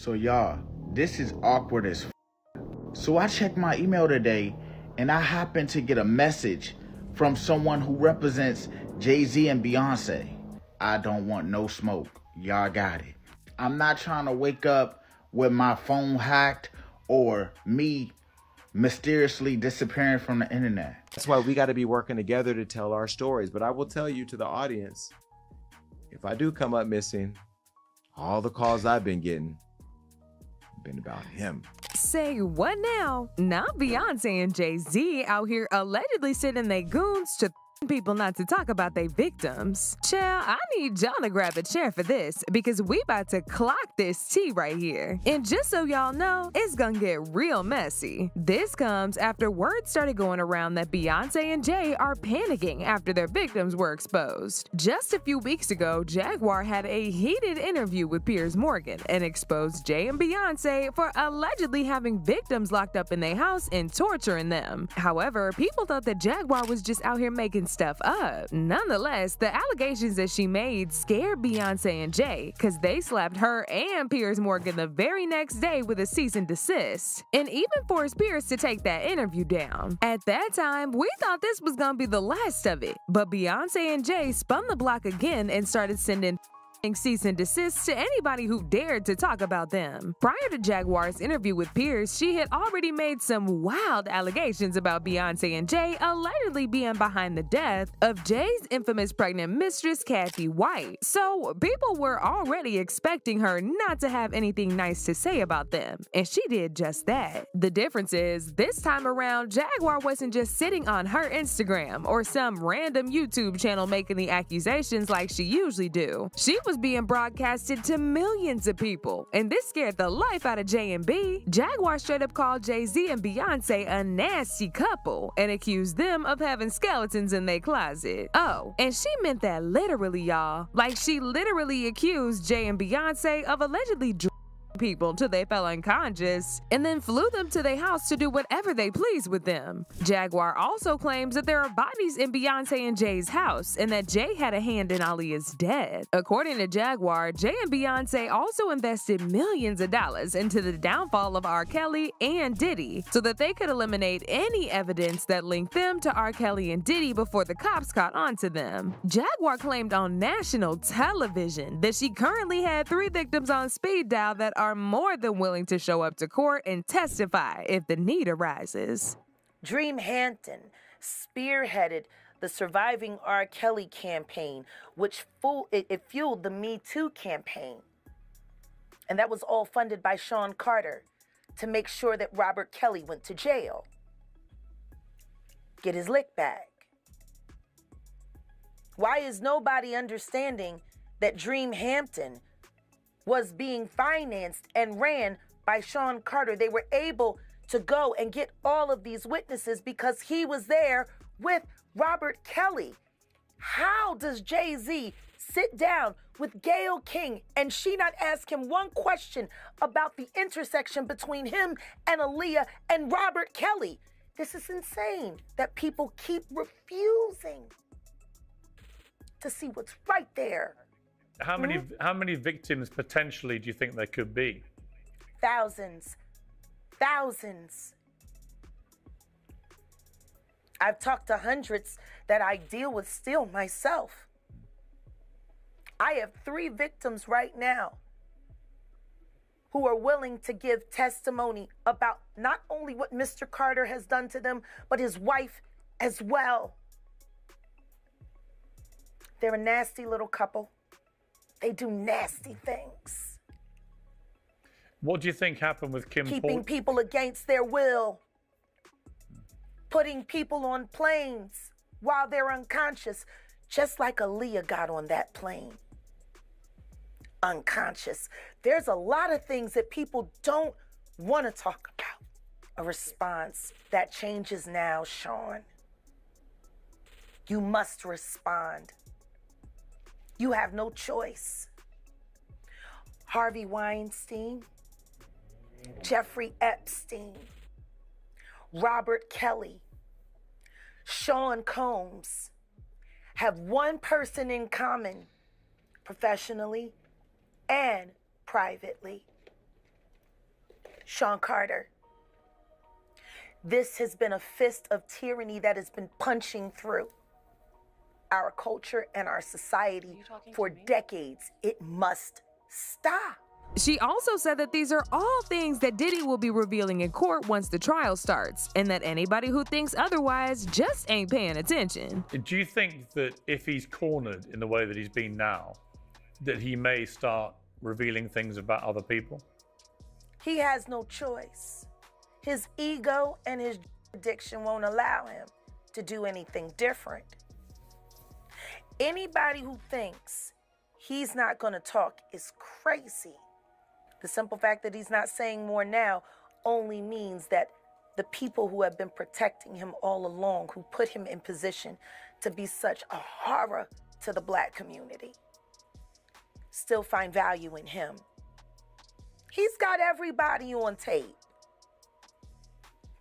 So y'all, this is awkward as f. So I checked my email today and I happened to get a message from someone who represents Jay Z and Beyonce. I don't want no smoke. Y'all got it. I'm not trying to wake up with my phone hacked or me mysteriously disappearing from the internet. That's why we got to be working together to tell our stories. But I will tell you, to the audience, if I do come up missing, all the calls I've been getting have been about him. Say what now? Not Beyonce and Jay Z out here allegedly sending they goons to people not to talk about their victims. Child, I need y'all to grab a chair for this because we about to clock this tea right here. And just so y'all know, it's gonna get real messy. This comes after word started going around that Beyonce and Jay are panicking after their victims were exposed. Just a few weeks ago, Jaguar had a heated interview with Piers Morgan and exposed Jay and Beyonce for allegedly having victims locked up in their house and torturing them. However, people thought that Jaguar was just out here making stuff up. Nonetheless, the allegations that she made scared Beyonce and Jay because they slapped her and Piers Morgan the very next day with a cease and desist, and even forced Piers to take that interview down. At that time, we thought this was gonna be the last of it, but Beyonce and Jay spun the block again and started sending cease and desist to anybody who dared to talk about them. Prior to Jaguar's interview with Piers, she had already made some wild allegations about Beyonce and Jay allegedly being behind the death of Jay's infamous pregnant mistress, Kathy White. So people were already expecting her not to have anything nice to say about them, and she did just that. The difference is, this time around, Jaguar wasn't just sitting on her Instagram or some random YouTube channel making the accusations like she usually do. She was being broadcasted to millions of people, and this scared the life out of Jay and B. Jaguar straight up called Jay Z and Beyonce a nasty couple and accused them of having skeletons in their closet. Oh, and she meant that literally, y'all. Like, she literally accused Jay and Beyonce of allegedly people till they fell unconscious and then flew them to their house to do whatever they pleased with them. Jaguar also claims that there are bodies in Beyonce and Jay's house and that Jay had a hand in Aaliyah's death. According to Jaguar, Jay and Beyonce also invested millions of dollars into the downfall of R. Kelly and Diddy so that they could eliminate any evidence that linked them to R. Kelly and Diddy before the cops caught on to them. Jaguar claimed on national television that she currently had 3 victims on speed dial that are more than willing to show up to court and testify if the need arises. Dream Hampton spearheaded the Surviving R. Kelly campaign, which fueled the Me Too campaign. And that was all funded by Sean Carter to make sure that Robert Kelly went to jail. Get his lick back. Why is nobody understanding that Dream Hampton was being financed and ran by Sean Carter? They were able to go and get all of these witnesses because he was there with Robert Kelly. How does Jay Z sit down with Gayle King and she not ask him one question about the intersection between him and Aaliyah and Robert Kelly? This is insane that people keep refusing to see what's right there. How many victims potentially do you think there could be? Thousands. Thousands. I've talked to hundreds that I deal with still myself. I have 3 victims right now who are willing to give testimony about not only what Mr. Carter has done to them, but his wife as well. They're a nasty little couple. They do nasty things. What do you think happened with Kim? Keeping people against their will. Putting people on planes while they're unconscious, just like Aaliyah got on that plane. Unconscious. There's a lot of things that people don't want to talk about. A response that changes now, Sean. You must respond. You have no choice. Harvey Weinstein, Jeffrey Epstein, Robert Kelly, Sean Combs have one person in common, professionally and privately. Sean Carter. This has been a fist of tyranny that has been punching through our culture and our society for decades. It must stop. She also said that these are all things that Diddy will be revealing in court once the trial starts, and that anybody who thinks otherwise just ain't paying attention. Do you think that if he's cornered in the way that he's been now, that he may start revealing things about other people? He has no choice. His ego and his addiction won't allow him to do anything different. Anybody who thinks he's not going to talk is crazy. The simple fact that he's not saying more now only means that the people who have been protecting him all along, who put him in position to be such a horror to the Black community, still find value in him. He's got everybody on tape.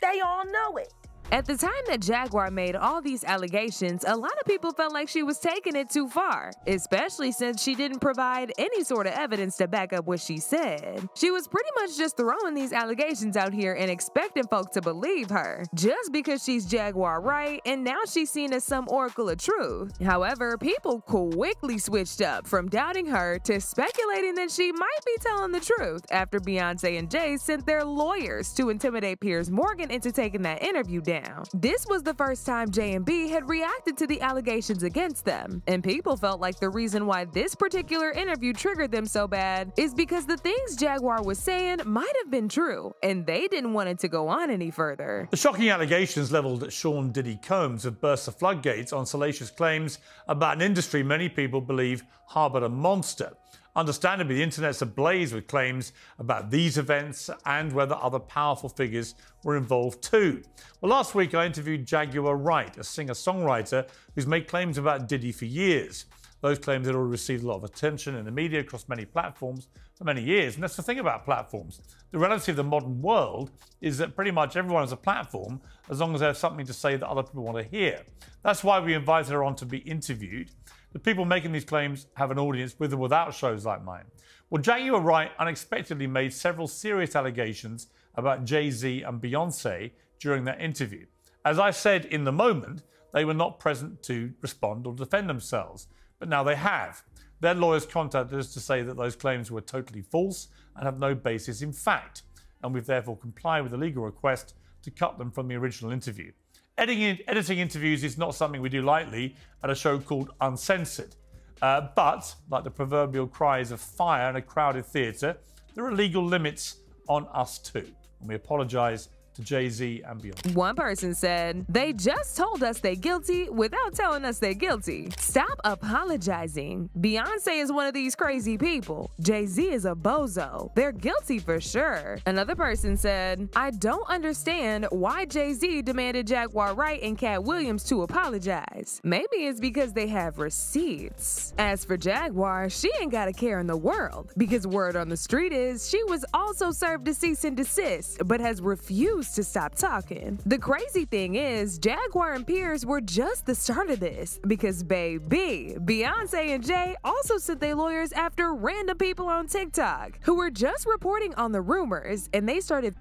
They all know it. At the time that Jaguar made all these allegations, a lot of people felt like she was taking it too far, especially since she didn't provide any sort of evidence to back up what she said. She was pretty much just throwing these allegations out here and expecting folk to believe her, just because she's Jaguar right, and now she's seen as some oracle of truth. However, people quickly switched up from doubting her to speculating that she might be telling the truth after Beyonce and Jay sent their lawyers to intimidate Piers Morgan into taking that interview down. This was the first time Jay and B had reacted to the allegations against them, and people felt like the reason why this particular interview triggered them so bad is because the things Jaguar was saying might have been true, and they didn't want it to go on any further. The shocking allegations leveled at Sean Diddy Combs have burst the floodgates on salacious claims about an industry many people believe harbored a monster. Understandably, the internet's ablaze with claims about these events and whether other powerful figures were involved too. Well, last week I interviewed Jaguar Wright, a singer-songwriter who's made claims about Diddy for years. Those claims had already received a lot of attention in the media across many platforms for many years. And that's the thing about platforms. The reality of the modern world is that pretty much everyone has a platform as long as they have something to say that other people want to hear. That's why we invited her on to be interviewed. The people making these claims have an audience with or without shows like mine. Well, Jaguar Wright unexpectedly made several serious allegations about Jay Z and Beyonce during that interview. As I said in the moment, they were not present to respond or defend themselves, but now they have. Their lawyers contacted us to say that those claims were totally false and have no basis in fact, and we've therefore complied with the legal request to cut them from the original interview. Editing interviews is not something we do lightly at a show called Uncensored. But, like the proverbial cries of fire in a crowded theatre, there are legal limits on us too. And we apologise to Jay Z and Beyonce. One person said, "They just told us they're guilty without telling us they're guilty. Stop apologizing. Beyonce is one of these crazy people. Jay Z is a bozo. They're guilty for sure." Another person said, "I don't understand why Jay Z demanded Jaguar Wright and Cat Williams to apologize. Maybe it's because they have receipts." As for Jaguar, she ain't got a care in the world, because word on the street is she was also served a cease and desist, but has refused to stop talking. The crazy thing is, Jaguar and Piers were just the start of this, because baby, Beyonce and Jay also sent their lawyers after random people on TikTok who were just reporting on the rumors, and they started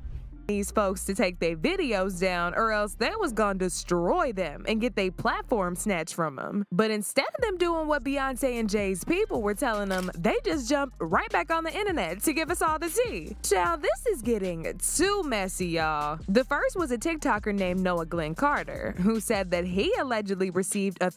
these folks to take their videos down, or else they was gonna destroy them and get their platform snatched from them. But instead of them doing what Beyonce and Jay's people were telling them, they just jumped right back on the internet to give us all the tea. Child, this is getting too messy, y'all. The first was a TikToker named Noah Glenn Carter, who said that he allegedly received a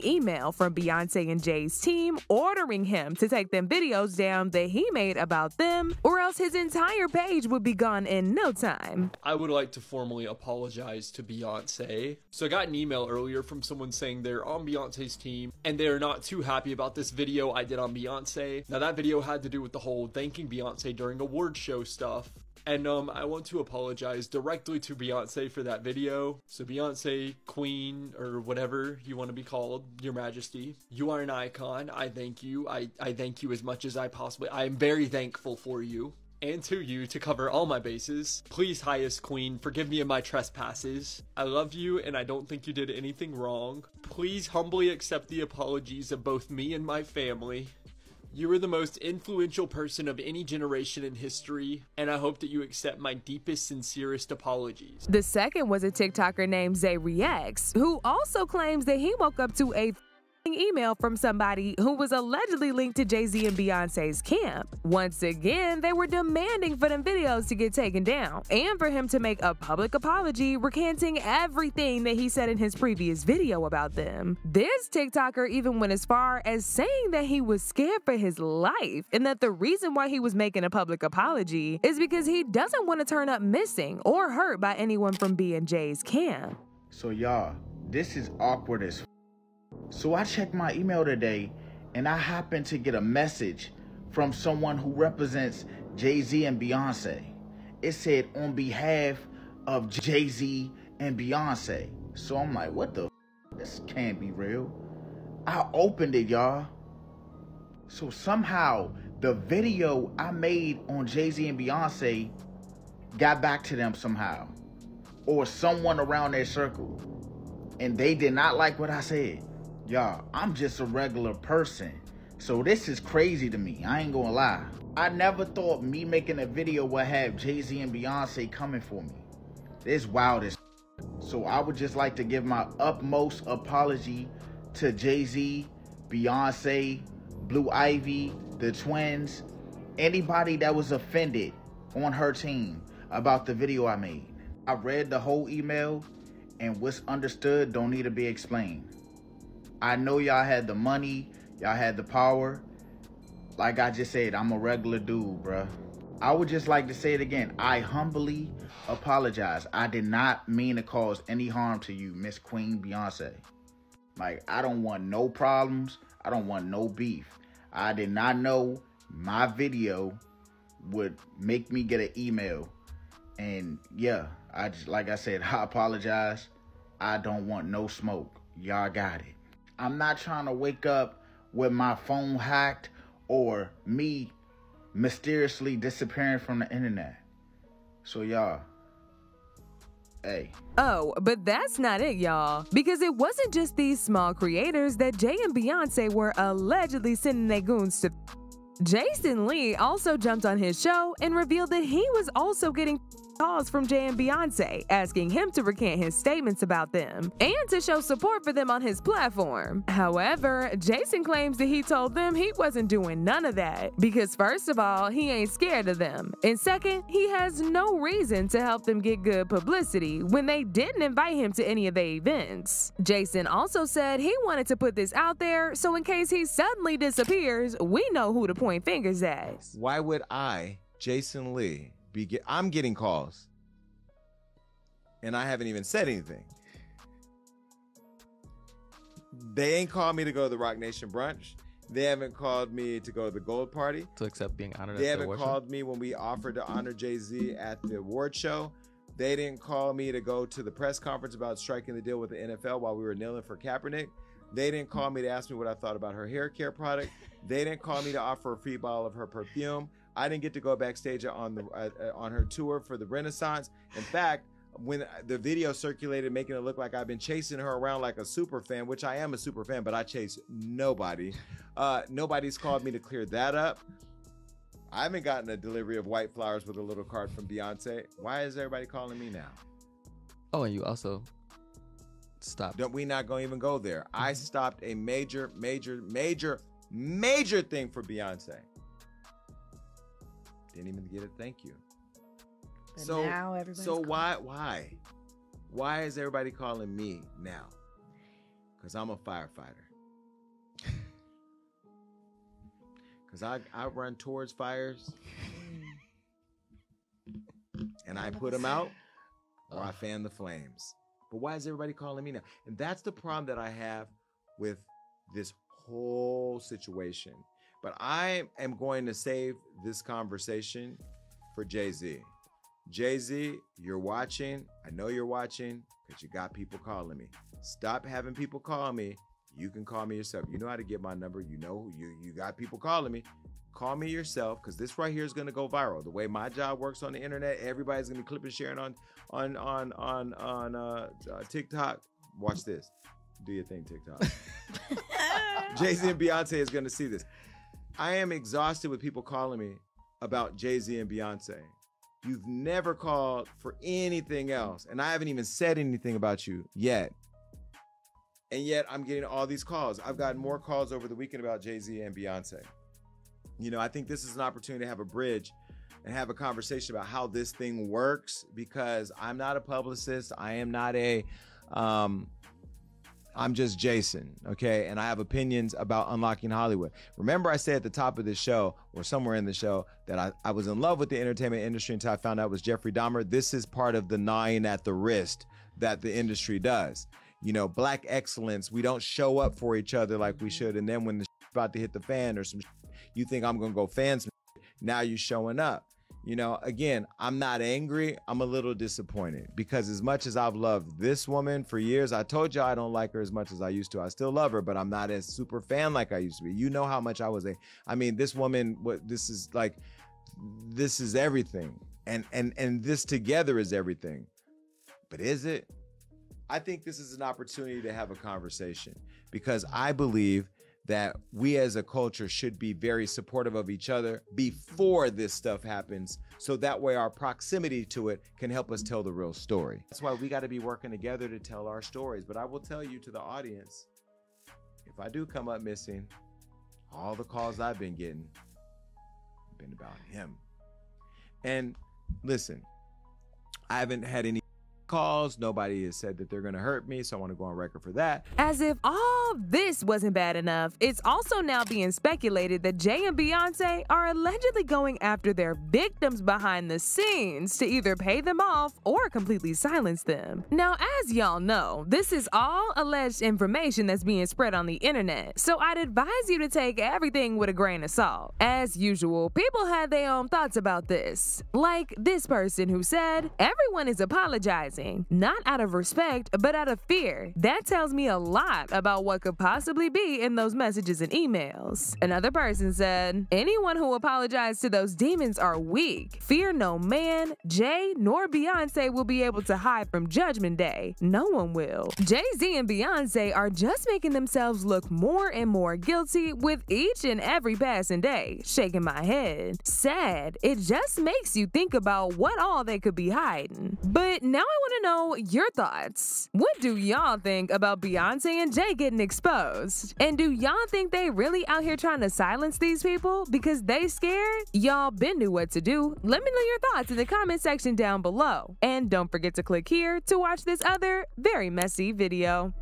email from Beyonce and Jay's team ordering him to take them videos down that he made about them, or else his entire page would be gone in no time. I would like to formally apologize to Beyonce. So I got an email earlier from someone saying they're on Beyonce's team and they're not too happy about this video I did on Beyonce. Now that video had to do with the whole thanking Beyonce during award show stuff. And I want to apologize directly to Beyonce for that video. So Beyonce, Queen, or whatever you want to be called, Your Majesty, you are an icon. I thank you. I thank you as much as I possibly. I am very thankful for you and to you to cover all my bases. Please, highest Queen, forgive me of my trespasses. I love you and I don't think you did anything wrong. Please humbly accept the apologies of both me and my family. You are the most influential person of any generation in history, and I hope that you accept my deepest, sincerest apologies. The second was a TikToker named Zay Reacts, who also claims that he woke up to a email from somebody who was allegedly linked to Jay Z and Beyonce's camp. Once again, they were demanding for them videos to get taken down and for him to make a public apology recanting everything that he said in his previous video about them. This TikToker even went as far as saying that he was scared for his life and that the reason why he was making a public apology is because he doesn't want to turn up missing or hurt by anyone from B&J's camp. So y'all, this is awkward as f. So I checked my email today and I happened to get a message from someone who represents Jay Z and Beyonce. It said on behalf of Jay Z and Beyonce. So I'm like, what the f? This can't be real. I opened it, y'all. So somehow the video I made on Jay Z and Beyonce got back to them somehow, or someone around their circle, and they did not like what I said. Y'all, I'm just a regular person, so this is crazy to me. I ain't gonna lie. I never thought me making a video would have Jay Z and Beyonce coming for me. This wild as. So I would just like to give my utmost apology to Jay Z, Beyonce, Blue Ivy, the twins, anybody that was offended on her team about the video I made. I read the whole email, and what's understood don't need to be explained. I know y'all had the money, y'all had the power. Like I just said, I'm a regular dude, bruh. I would just like to say it again. I humbly apologize. I did not mean to cause any harm to you, Miss Queen Beyonce. Like, I don't want no problems. I don't want no beef. I did not know my video would make me get an email. And yeah, I just, like I said, I apologize. I don't want no smoke. Y'all got it. I'm not trying to wake up with my phone hacked or me mysteriously disappearing from the internet. So y'all, hey. Oh, but that's not it, y'all. Because it wasn't just these small creators that Jay and Beyonce were allegedly sending their goons to. Jason Lee also jumped on his show and revealed that he was also getting calls from Jay and Beyonce asking him to recant his statements about them and to show support for them on his platform. However, Jason claims that he told them he wasn't doing none of that because first of all, he ain't scared of them, and second, he has no reason to help them get good publicity when they didn't invite him to any of the events. Jason also said he wanted to put this out there so in case he suddenly disappears, we know who to point fingers at. Why would I, Jason Lee, I'm getting calls and I haven't even said anything. They ain't called me to go to the Rock Nation brunch. They haven't called me to go to the Gold Party. To accept being honored. They haven't called me when we offered to honor Jay Z at the award show. They didn't call me to go to the press conference about striking the deal with the NFL while we were kneeling for Kaepernick. They didn't call me to ask me what I thought about her hair care product. They didn't call me to offer a free bottle of her perfume. I didn't get to go backstage on her tour for the Renaissance. In fact, when the video circulated making it look like I've been chasing her around like a super fan, which I am a super fan, but I chase nobody. Nobody's called me to clear that up. I haven't gotten a delivery of white flowers with a little card from Beyonce. Why is everybody calling me now? Oh, and you also stopped. Don't we not gonna even go there? I stopped a major thing for Beyonce. Didn't even get a thank you. But now everybody's so why is everybody calling me now? Because I'm a firefighter. Because I run towards fires and I put them out or I fan the flames. But why is everybody calling me now? And that's the problem that I have with this whole situation. But I am going to save this conversation for Jay Z. Jay Z, you're watching. I know you're watching because you got people calling me. Stop having people call me. You can call me yourself. You know how to get my number. You know you got people calling me. Call me yourself because this right here is going to go viral. The way my job works on the internet, everybody's going to be clipping, sharing on TikTok. Watch this. Do your thing, TikTok. Jay Z and Beyonce is going to see this. I am exhausted with people calling me about Jay Z and Beyonce. You've never called for anything else, and I haven't even said anything about you yet. And yet I'm getting all these calls. I've gotten more calls over the weekend about Jay Z and Beyonce. You know, I think this is an opportunity to have a bridge and have a conversation about how this thing works, because I'm not a publicist. I am not a, I'm just Jason, okay? And I have opinions about unlocking Hollywood. Remember I said at the top of this show, or somewhere in the show, that I was in love with the entertainment industry until I found out it was Jeffrey Dahmer. This is part of the gnawing at the wrist that the industry does. You know, black excellence, we don't show up for each other like we should. And then when the about to hit the fan or some you think I'm gonna go fan some now you're showing up. You know, again, I'm not angry. I'm a little disappointed, because as much as I've loved this woman for years, I told you I don't like her as much as I used to. I still love her, but I'm not as super fan like I used to be. You know how much I was I mean, this woman, this is everything. And this together is everything. But is it? I think this is an opportunity to have a conversation, because I believe that we as a culture should be very supportive of each other before this stuff happens, so that way our proximity to it can help us tell the real story. That's why we got to be working together to tell our stories. But I will tell you, to the audience, if I do come up missing, all the calls I've been getting have been about him. And listen, I haven't had any calls. Nobody has said that they're going to hurt me, so I want to go on record for that. As if all this wasn't bad enough, it's also now being speculated that Jay and Beyonce are allegedly going after their victims behind the scenes to either pay them off or completely silence them. Now, as y'all know, this is all alleged information that's being spread on the internet, so I'd advise you to take everything with a grain of salt. As usual, people had their own thoughts about this. Like this person who said, "Everyone is apologizing. Not out of respect, but out of fear." That tells me a lot about what could possibly be in those messages and emails. Another person said, "Anyone who apologized to those demons are weak. Fear no man, Jay nor Beyonce will be able to hide from Judgment Day. No one will." Jay Z and Beyonce are just making themselves look more and more guilty with each and every passing day. Shaking my head. Sad. It just makes you think about what all they could be hiding. But now I want to know your thoughts. What do y'all think about Beyonce and Jay getting exposed? And do y'all think they really out here trying to silence these people because they scared? Y'all been knew what to do. Let me know your thoughts in the comment section down below. And don't forget to click here to watch this other very messy video.